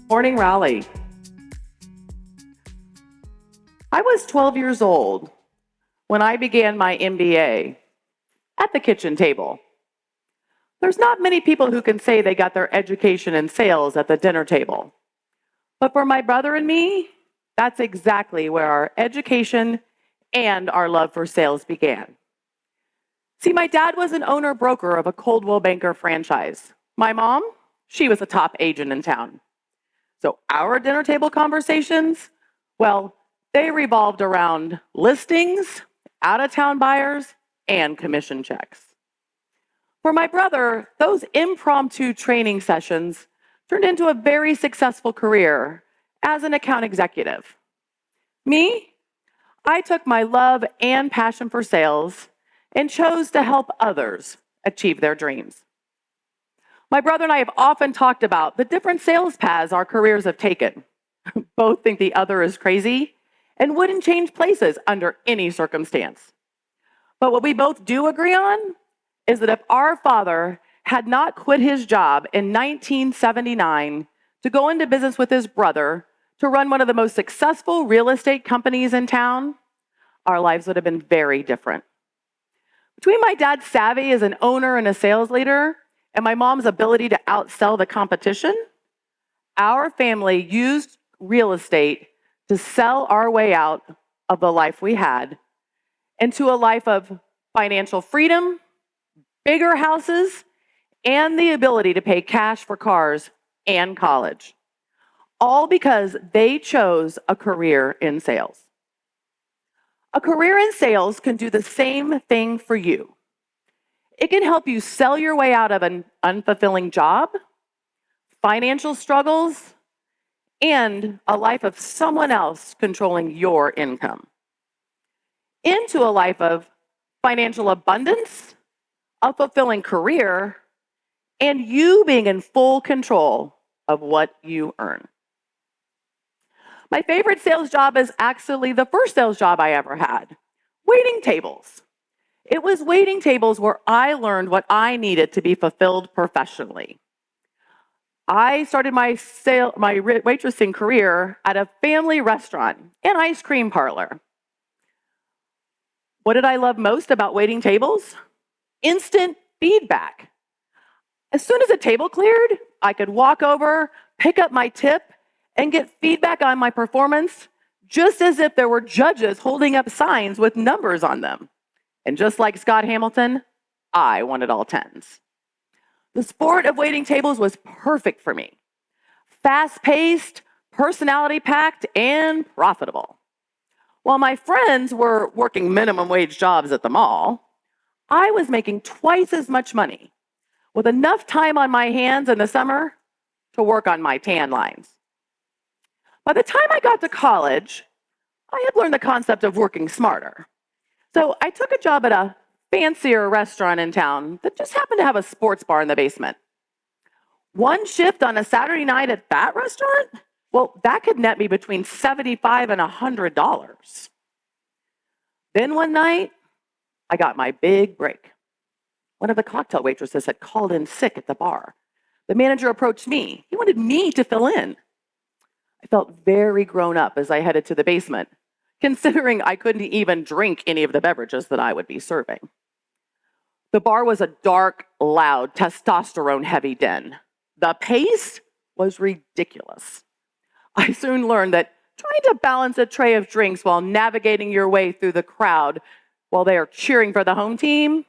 Morning rally. I was 12 years old when I began my MBA at the kitchen table. There's not many people who can say they got their education in sales at the dinner table. But for my brother and me, that's exactly where our education and our love for sales began. See, my dad was an owner-broker of a Coldwell Banker franchise. My mom, she was a top agent in town. So our dinner table conversations, well, they revolved around listings, out-of-town buyers, and commission checks. For my brother, those impromptu training sessions turned into a very successful career as an account executive. Me, I took my love and passion for sales and chose to help others achieve their dreams. My brother and I have often talked about the different sales paths our careers have taken. Both think the other is crazy and wouldn't change places under any circumstance. But what we both do agree on is that if our father had not quit his job in 1979 to go into business with his brother to run one of the most successful real estate companies in town, our lives would have been very different. Between my dad's savvy as an owner and a sales leader and my mom's ability to outsell the competition, our family used real estate to sell our way out of the life we had into a life of financial freedom, bigger houses, and the ability to pay cash for cars and college. All because they chose a career in sales. A career in sales can do the same thing for you. It can help you sell your way out of an unfulfilling job, financial struggles, and a life of someone else controlling your income, into a life of financial abundance, a fulfilling career, and you being in full control of what you earn. My favorite sales job is actually the first sales job I ever had, waiting tables. It was waiting tables where I learned what I needed to be fulfilled professionally. I started my waitressing career at a family restaurant and ice cream parlor. What did I love most about waiting tables? Instant feedback. As soon as a table cleared, I could walk over, pick up my tip, and get feedback on my performance, just as if there were judges holding up signs with numbers on them. And just like Scott Hamilton, I wanted all 10s. The sport of waiting tables was perfect for me. Fast-paced, personality-packed, and profitable. While my friends were working minimum wage jobs at the mall, I was making twice as much money with enough time on my hands in the summer to work on my tan lines. By the time I got to college, I had learned the concept of working smarter. So I took a job at a fancier restaurant in town that just happened to have a sports bar in the basement. One shift on a Saturday night at that restaurant, well, that could net me between $75 and $100. Then one night, I got my big break. One of the cocktail waitresses had called in sick at the bar. The manager approached me. He wanted me to fill in. I felt very grown up as I headed to the basement, considering I couldn't even drink any of the beverages that I would be serving. The bar was a dark, loud, testosterone-heavy den. The pace was ridiculous. I soon learned that trying to balance a tray of drinks while navigating your way through the crowd while they are cheering for the home team,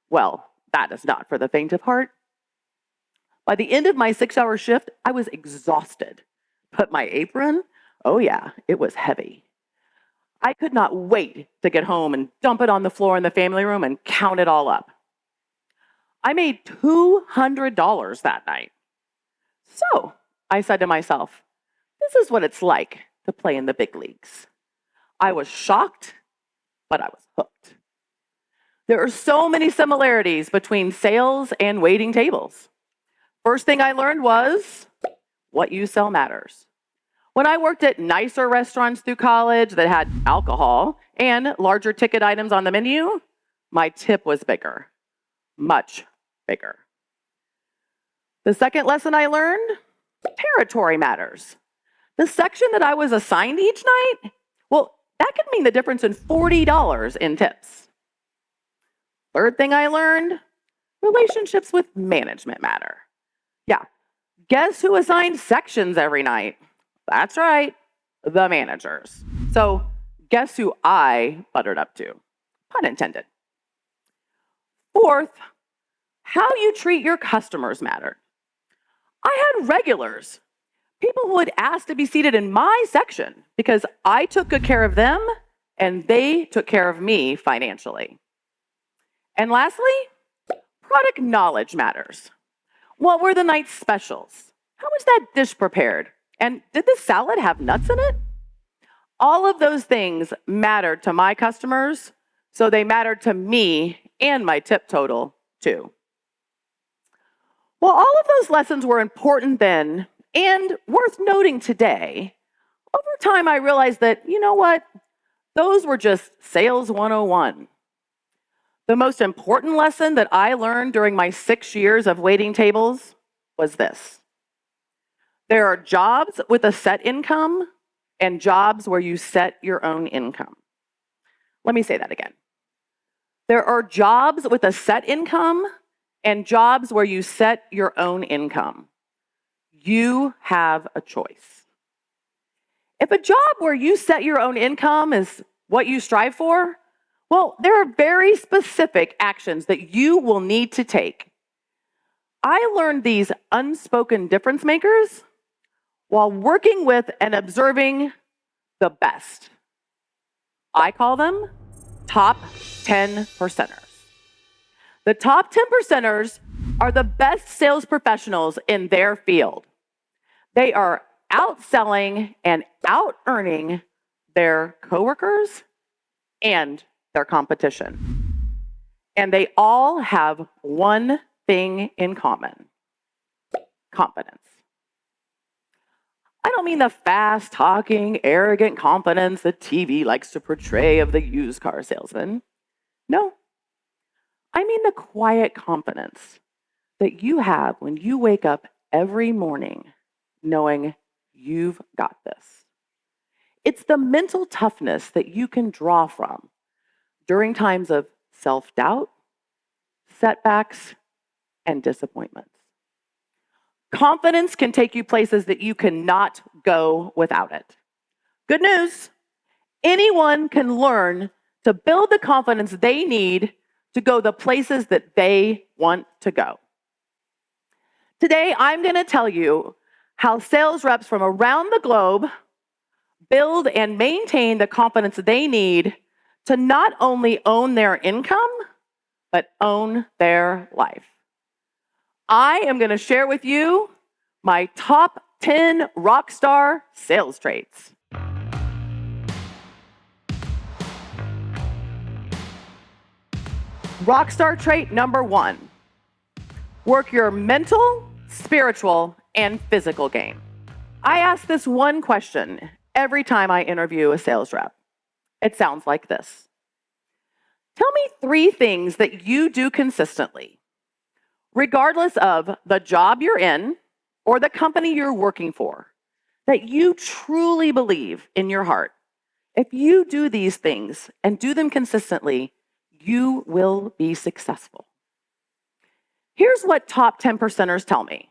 well, that is not for the faint of heart. By the end of my 6-hour shift, I was exhausted. But my apron, oh yeah, it was heavy. I could not wait to get home and dump it on the floor in the family room and count it all up. I made $200 that night. So I said to myself, this is what it's like to play in the big leagues. I was shocked, but I was hooked. There are so many similarities between sales and waiting tables. First thing I learned was what you sell matters. When I worked at nicer restaurants through college that had alcohol and larger ticket items on the menu, my tip was bigger, much bigger. The second lesson I learned, Territory matters. The section that I was assigned each night, well, that could mean the difference in $40 in tips. Third thing I learned, relationships with management matter. Yeah, guess who assigned sections every night? That's right, the managers. So guess who I buttered up to? Pun intended. Fourth, how you treat your customers mattered. I had regulars, people who would ask to be seated in my section because I took good care of them and they took care of me financially. And lastly, product knowledge matters. What were the night's specials? How was that dish prepared? And did the salad have nuts in it? All of those things mattered to my customers, so they mattered to me and my tip total too. Well, all of those lessons were important then and worth noting today. Over time, I realized that, you know what? Those were just sales 101. The most important lesson that I learned during my 6 years of waiting tables was this. There are jobs with a set income and jobs where you set your own income. Let me say that again. There are jobs with a set income and jobs where you set your own income. You have a choice. If a job where you set your own income is what you strive for, well, there are very specific actions that you will need to take. I learned these unspoken difference makers while working with and observing the best. I call them top 10 percenters. The top 10 percenters are the best sales professionals in their field. They are outselling and out-earning their coworkers and their competition. And they all have one thing in common: confidence. I don't mean the fast-talking, arrogant confidence that TV likes to portray of the used car salesman. No. I mean the quiet confidence that you have when you wake up every morning knowing you've got this. It's the mental toughness that you can draw from during times of self-doubt, setbacks, and disappointments. Confidence can take you places that you cannot go without it. Good news, anyone can learn to build the confidence they need to go the places that they want to go. Today, I'm going to tell you how sales reps from around the globe build and maintain the confidence they need to not only own their income, but own their life. I am going to share with you my top 10 rockstar sales traits. Rockstar trait number 1, work your mental, spiritual, and physical game. I ask this one question every time I interview a sales rep. It sounds like this. Tell me 3 things that you do consistently, regardless of the job you're in or the company you're working for, that you truly believe in your heart. If you do these things and do them consistently, you will be successful. Here's what top 10 percenters tell me.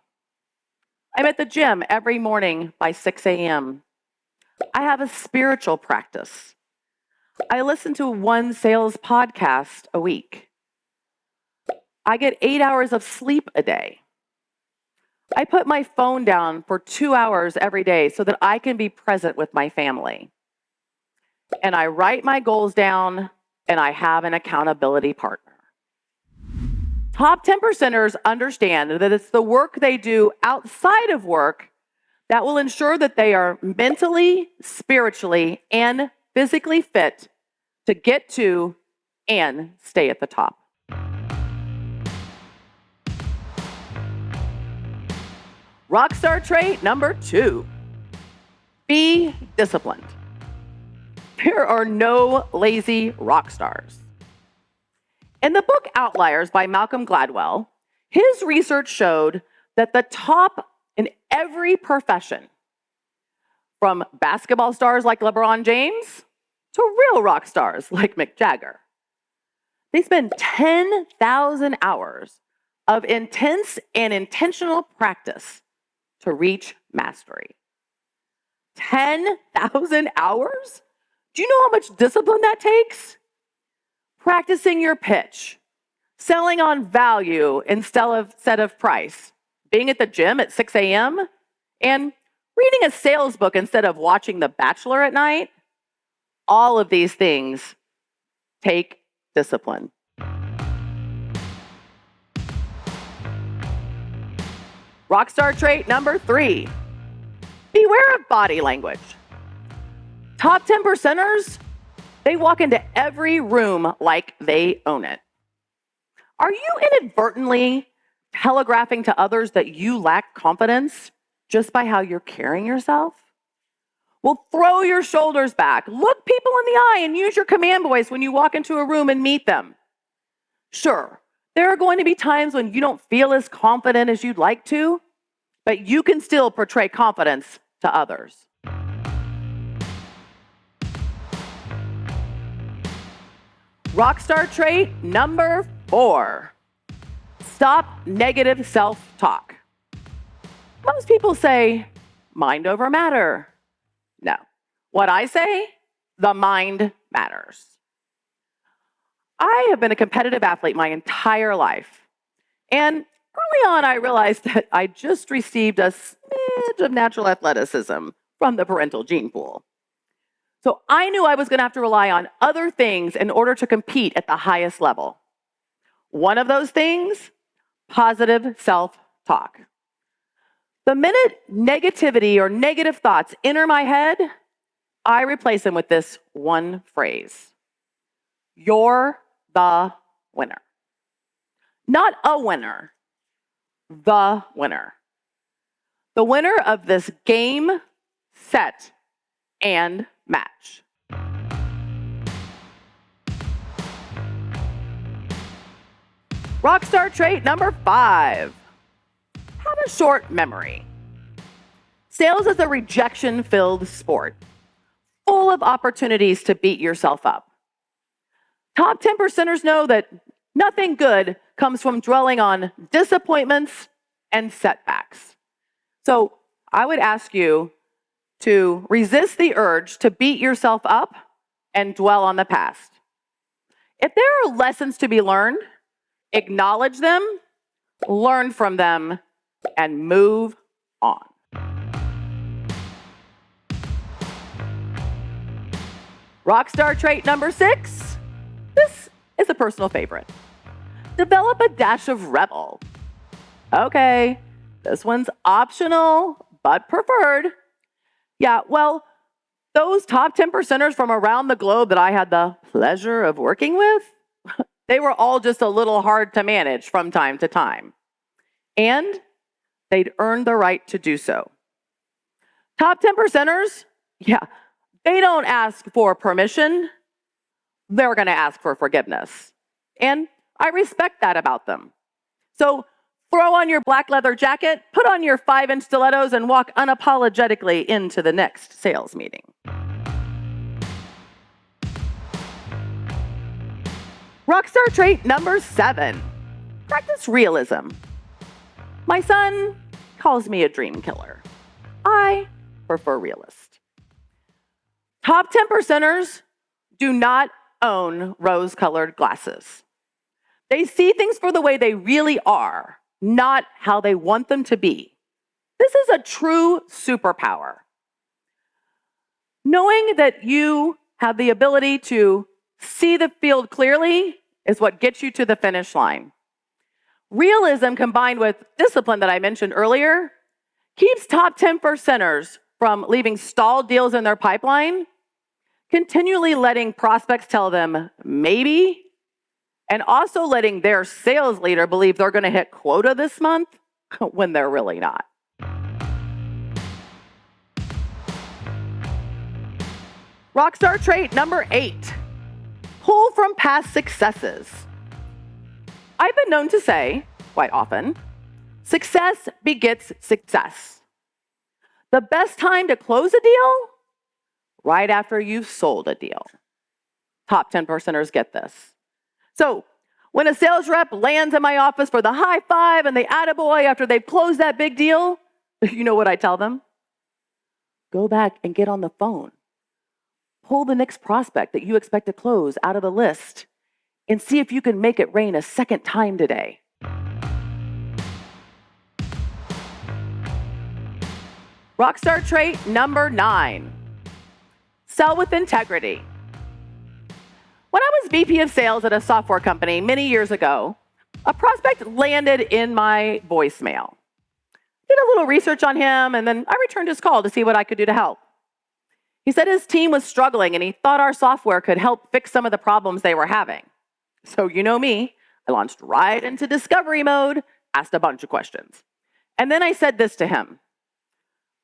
I'm at the gym every morning by 6 a.m. I have a spiritual practice. I listen to one sales podcast a week. I get 8 hours of sleep a day. I put my phone down for 2 hours every day so that I can be present with my family. And I write my goals down, and I have an accountability partner. Top 10 percenters understand that it's the work they do outside of work that will ensure that they are mentally, spiritually, and physically fit to get to and stay at the top. Rockstar trait number 2, be disciplined. There are no lazy rock stars. In the book Outliers by Malcolm Gladwell, his research showed that the top in every profession, from basketball stars like LeBron James to real rock stars like Mick Jagger. They spend 10,000 hours of intense and intentional practice to reach mastery. 10,000 hours? Do you know how much discipline that takes? Practicing your pitch, selling on value instead of price, being at the gym at 6 a.m., and reading a sales book instead of watching The Bachelor at night. All of these things take discipline. Rockstar trait number 3, beware of body language. Top 10%ers, they walk into every room like they own it. Are you inadvertently telegraphing to others that you lack confidence just by how you're carrying yourself? Well, throw your shoulders back, look people in the eye, and use your command voice when you walk into a room and meet them. Sure, there are going to be times when you don't feel as confident as you'd like to, but you can still portray confidence to others. Rockstar trait number 4, stop negative self-talk. Most people say, mind over matter. No. What I say, the mind matters. I have been a competitive athlete my entire life. And early on, I realized that I just received a smidge of natural athleticism from the parental gene pool. So I knew I was going to have to rely on other things in order to compete at the highest level. One of those things, positive self-talk. The minute negativity or negative thoughts enter my head, I replace them with this one phrase: you're the winner. Not a winner, the winner. The winner of this game, set, and match. Rockstar trait number 5, have a short memory. Sales is a rejection-filled sport, full of opportunities to beat yourself up. Top 10%ers know that nothing good comes from dwelling on disappointments and setbacks. So I would ask you to resist the urge to beat yourself up and dwell on the past. If there are lessons to be learned, acknowledge them, learn from them, and move on. Rockstar trait number 6. This is a personal favorite. Develop a dash of rebel. Okay, this one's optional, but preferred. Yeah, well, those top 10%ers from around the globe that I had the pleasure of working with, they were all just a little hard to manage from time to time. And they'd earned the right to do so. Top 10%ers, yeah, they don't ask for permission. They're going to ask for forgiveness. And I respect that about them. So throw on your black leather jacket, put on your 5-inch stilettos, and walk unapologetically into the next sales meeting. Rockstar trait number 7, practice realism. My son calls me a dream killer. I prefer realist. Top 10%ers do not own rose-colored glasses. They see things for the way they really are, not how they want them to be. This is a true superpower. Knowing that you have the ability to see the field clearly is what gets you to the finish line. Realism combined with discipline that I mentioned earlier keeps top 10%ers from leaving stalled deals in their pipeline, continually letting prospects tell them maybe, and also letting their sales leader believe they're going to hit quota this month when they're really not. Rockstar trait number 8, pull from past successes. I've been known to say, quite often, Success begets success. The best time to close a deal? Right after you've sold a deal. Top 10 percenters get this. So when a sales rep lands in my office for the high five and the attaboy after they've closed that big deal, you know what I tell them? Go back and get on the phone. Pull the next prospect that you expect to close out of the list and see if you can make it rain a second time today. Rockstar trait number 9, sell with integrity. When I was VP of sales at a software company many years ago, a prospect landed in my voicemail. Did a little research on him, and then I returned his call to see what I could do to help. He said his team was struggling, and he thought our software could help fix some of the problems they were having. So you know me, I launched right into discovery mode, asked a bunch of questions. And then I said this to him: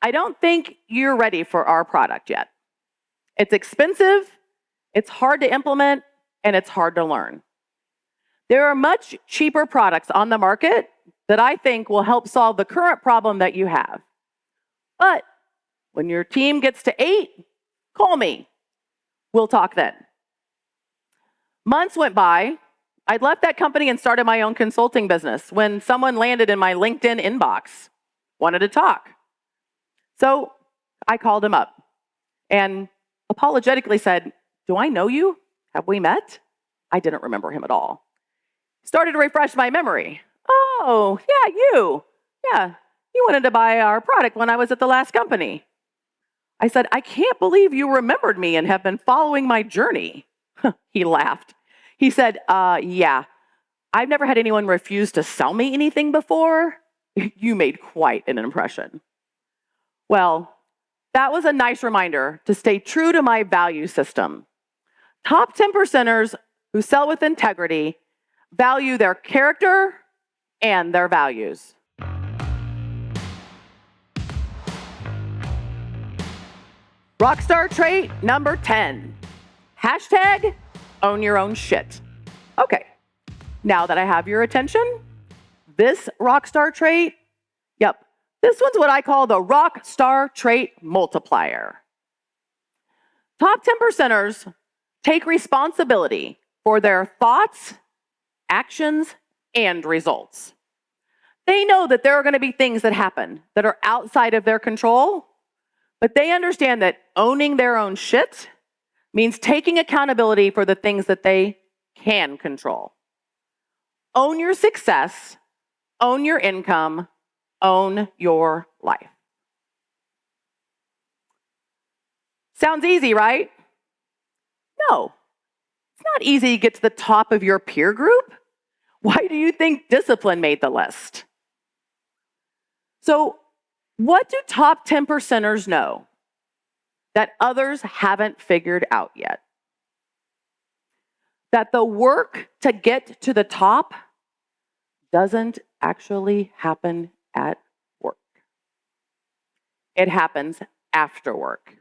I don't think you're ready for our product yet. It's expensive, it's hard to implement, and it's hard to learn. There are much cheaper products on the market that I think will help solve the current problem that you have. But when your team gets to 8, call me. We'll talk then. Months went by. I'd left that company and started my own consulting business when someone landed in my LinkedIn inbox, wanted to talk. So I called him up and apologetically said, "Do I know you? Have we met?" I didn't remember him at all. Started to refresh my memory. "Oh, yeah, you. Yeah, you wanted to buy our product when I was at the last company." I said, "I can't believe you remembered me and have been following my journey." He laughed. He said, "Yeah, I've never had anyone refuse to sell me anything before. You made quite an impression." Well, that was a nice reminder to stay true to my value system. Top 10 percenters who sell with integrity value their character and their values. Rockstar trait number 10, hashtag own your own shit. Okay, now that I have your attention, this rockstar trait, this one's what I call the rockstar trait multiplier. Top 10 percenters take responsibility for their thoughts, actions, and results. They know that there are going to be things that happen that are outside of their control, but they understand that owning their own shit means taking accountability for the things that they can control. Own your success, own your income, own your life. Sounds easy, right? No, it's not easy to get to the top of your peer group. Why do you think discipline made the list? So, what do top 10 percenters know that others haven't figured out yet? That the work to get to the top doesn't actually happen at work. It happens after work.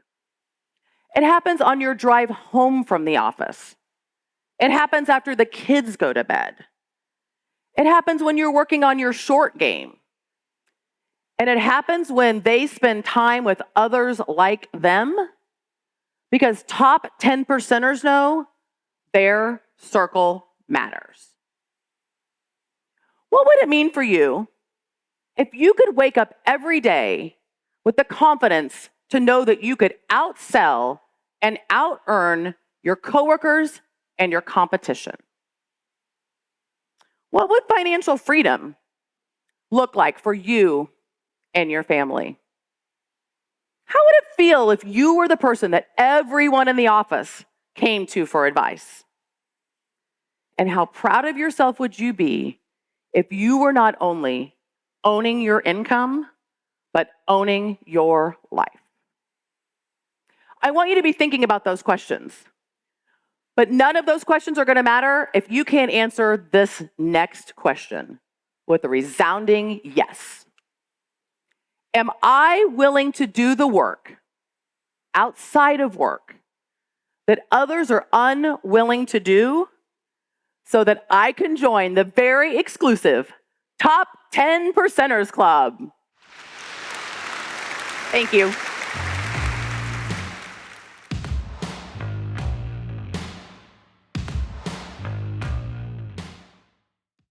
It happens on your drive home from the office. It happens after the kids go to bed. It happens when you're working on your short game. And it happens when they spend time with others like them, because top 10 percenters know their circle matters. What would it mean for you if you could wake up every day with the confidence to know that you could outsell and out-earn your coworkers and your competition? What would financial freedom look like for you and your family? How would it feel if you were the person that everyone in the office came to for advice? And how proud of yourself would you be if you were not only owning your income, but owning your life? I want you to be thinking about those questions. But none of those questions are going to matter if you can't answer this next question with a resounding yes. Am I willing to do the work outside of work that others are unwilling to do so that I can join the very exclusive Top 10 Percenters Club. Thank you.